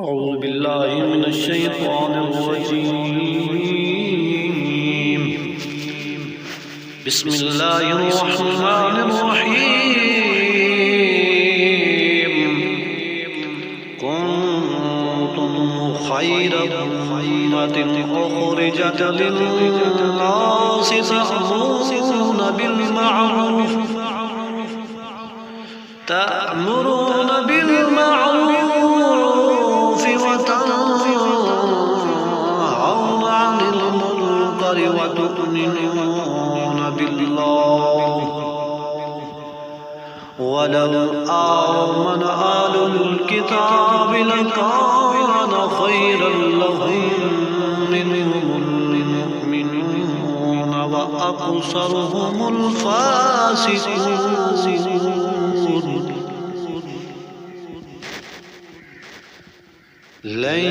أعوذ بالله من الشيطان الرجيم. بسم الله الرحمن الرحيم. كنتم خير أمة أخرجت للناس تأمرون بالمعروف وتنهون عن المنكر وتؤمنون بالله ولو آمن أهل الكتاب لكان خيرا لهم منهم المؤمنون وأكثرهم الفاسقون. لن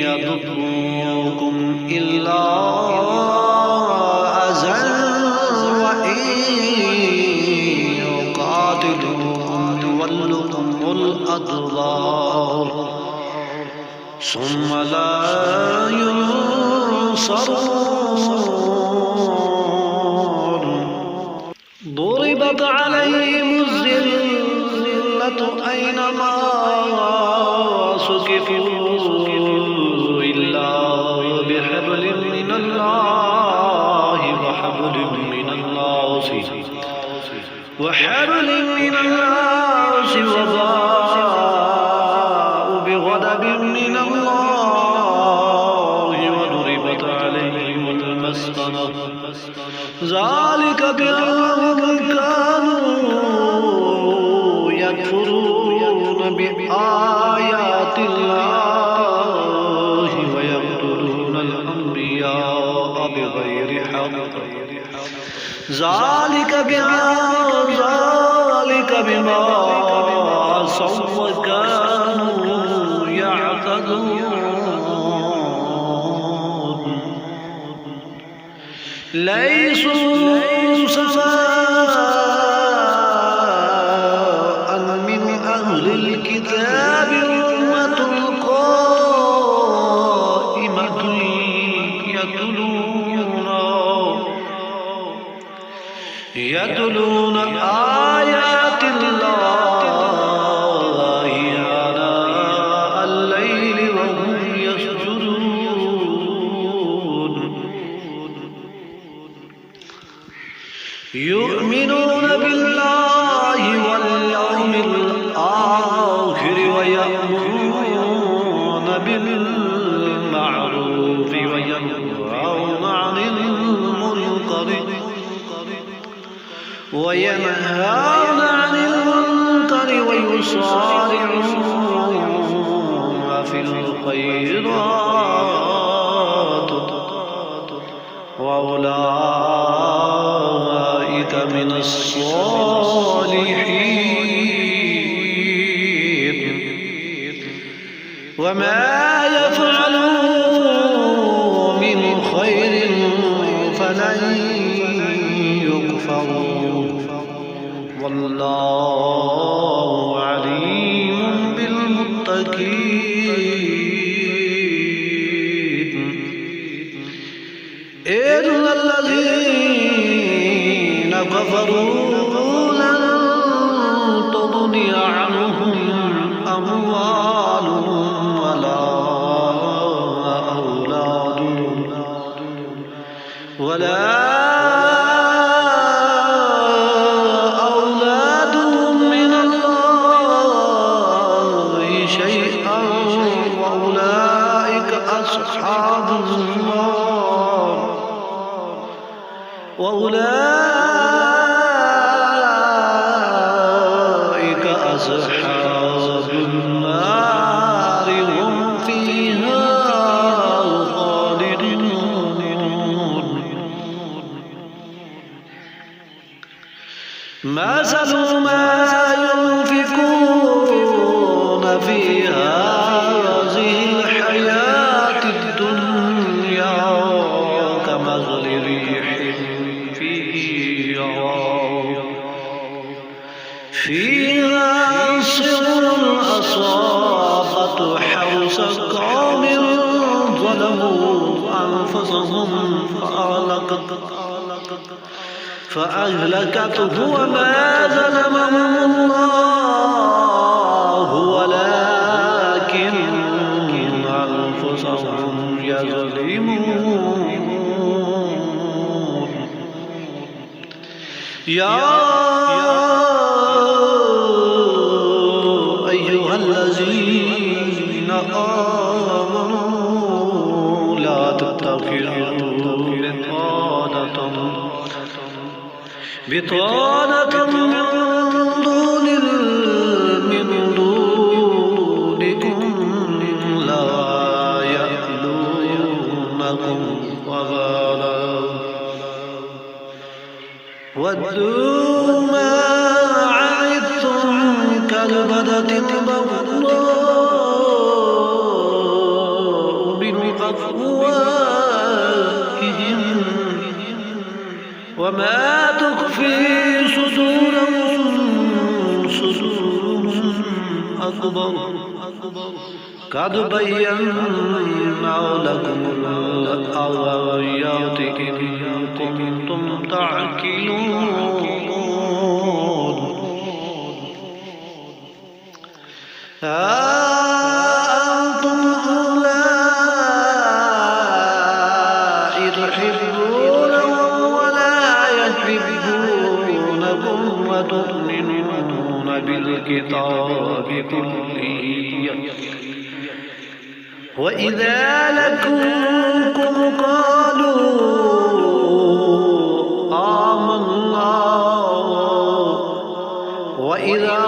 يضروكم إلا أذى وإن يقاتلوكم يولوكم الأدبار ثم لا ينصرون. ضربت عليهم الذلة أينما سكفوا إلا بحبل من الله وحبل من الناس وباءوا بغضب من الله وضربت عليهم المسكنة ذلك بأنهم كانوا يكفرون بآيات الله ويقتلون الأنبياء بغير حق ذلك بما عصوا وكانوا يعتدون. ليسوا سواء من أهل الكتاب أمة قائمة يتلون آيات الله آناء الليل وهم يسجدون. يؤمنون بالله واليوم الآخر ويأمرون بالمعروف وينهون عن المنكر ويسارعون في الخيرات وأولئك من الصالحين. وما يفعلوا من خير فلن يكفروا والله عليم بالمتقين. إن الذين كفروا لن تغني عنهم أموالهم ولا أولادهم من الله شيئا وأولئك أصحاب النار هم فيها خالدون. مثل ما ينفقون في هذه الحياة الدنيا كمثل ريح فيه قصص قوم ظلموا أنفسهم فأهلكته وما ظلمهم الله ولكن أنفسهم يظلمون. يا أيها الذين آمنوا لا تتخذوا بطانة من دونكم لا يألونكم خبالا ودوا ما عنتم كالبدة البغضاء من أفواههم وما تخفي صدورهم أكبر قد بينا لكم الآيات إن كنتم تعقلون. أنتم أولئك تحبونهم ولا يحبونكم وتؤمنون بالكتاب كله وإذا لقوكم قالوا آمنا وإذا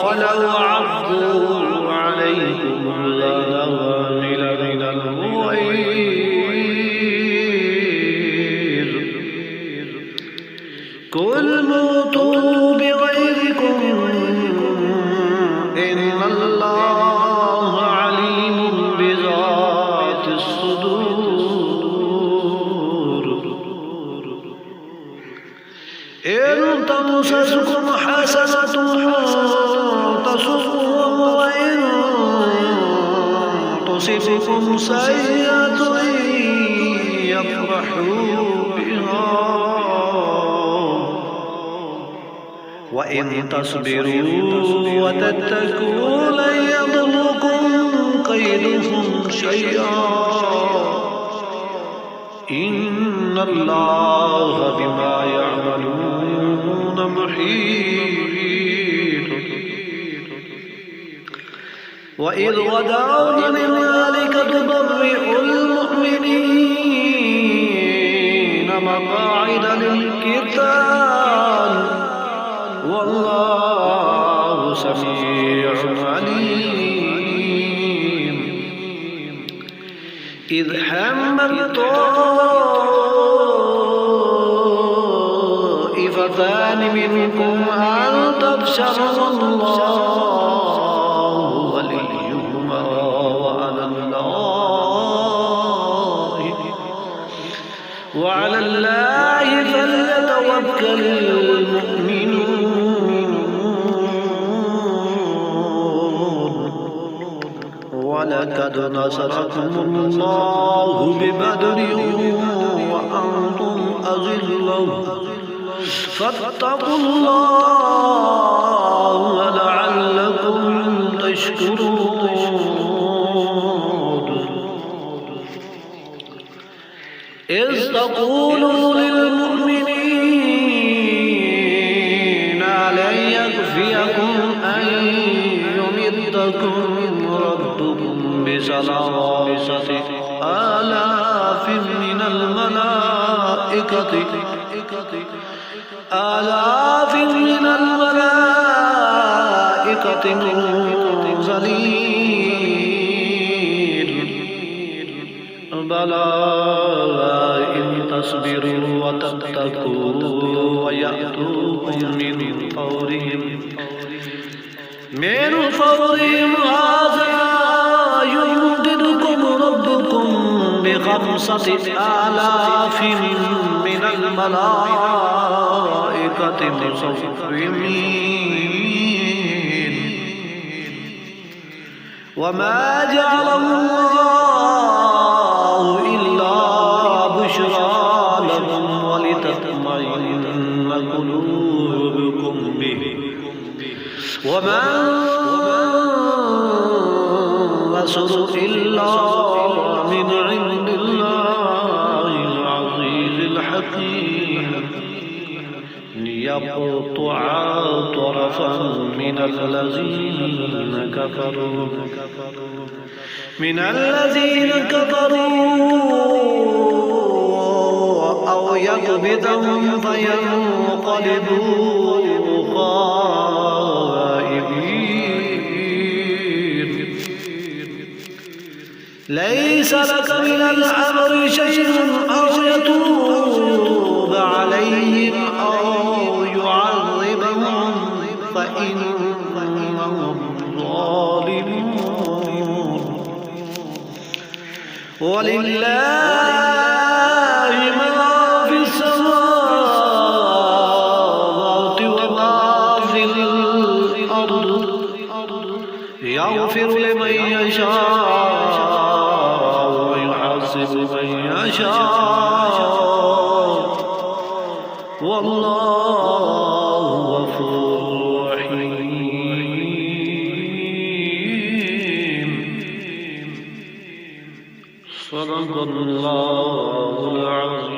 خلوا عضوا عليكم الأنامل من الغيظ قل موتوا بغيظكم إن الله عليم بذات الصدور. إن تمسسكم حسنة تسؤهم وإن تصبكم سيئة يفرحوا بها وإن تصبروا وتتقوا لن يضركم كيدهم شيئا إن الله بما يعملون محيط. وإذ غدوت من ذلك تبرئ المؤمنين مقاعد للقتال والله سميع عليم. إذ همت طائفتان منكم أن تفشلوا الله وليهما وعلى الله فليتوكل المؤمنون. ولقد نصركم الله ببدر وأنتم أذلة فاتقوا الله لعلكم تشكرون. إذ تقولوا للمؤمنين لن يكفيكم أن يمدكم ربكم بثلاثة آلاف من الملائكة منزلين بلى إن تصبروا وتتقوا ويأتوكم من فورهم هذا يمددكم ربكم ب5,000 من الملائكة مسومين وما جعله الله إلا بشرى لكم ولتطمئن قلوبكم به وما النصر إلا من عند الله العزيز الحكيم ليقطع طرفا من الذين كفروا أو يقبضهم فينقلبوا خائبين ليس لك من الأمر شيء أو يتوب عليهم أو يعذبهم فإنهم ظالمون ولله ما في السماوات وما في الأرض يغفر لمن يشاء ويعذب من يشاء والله غفور رحيم صدق الله العظيم.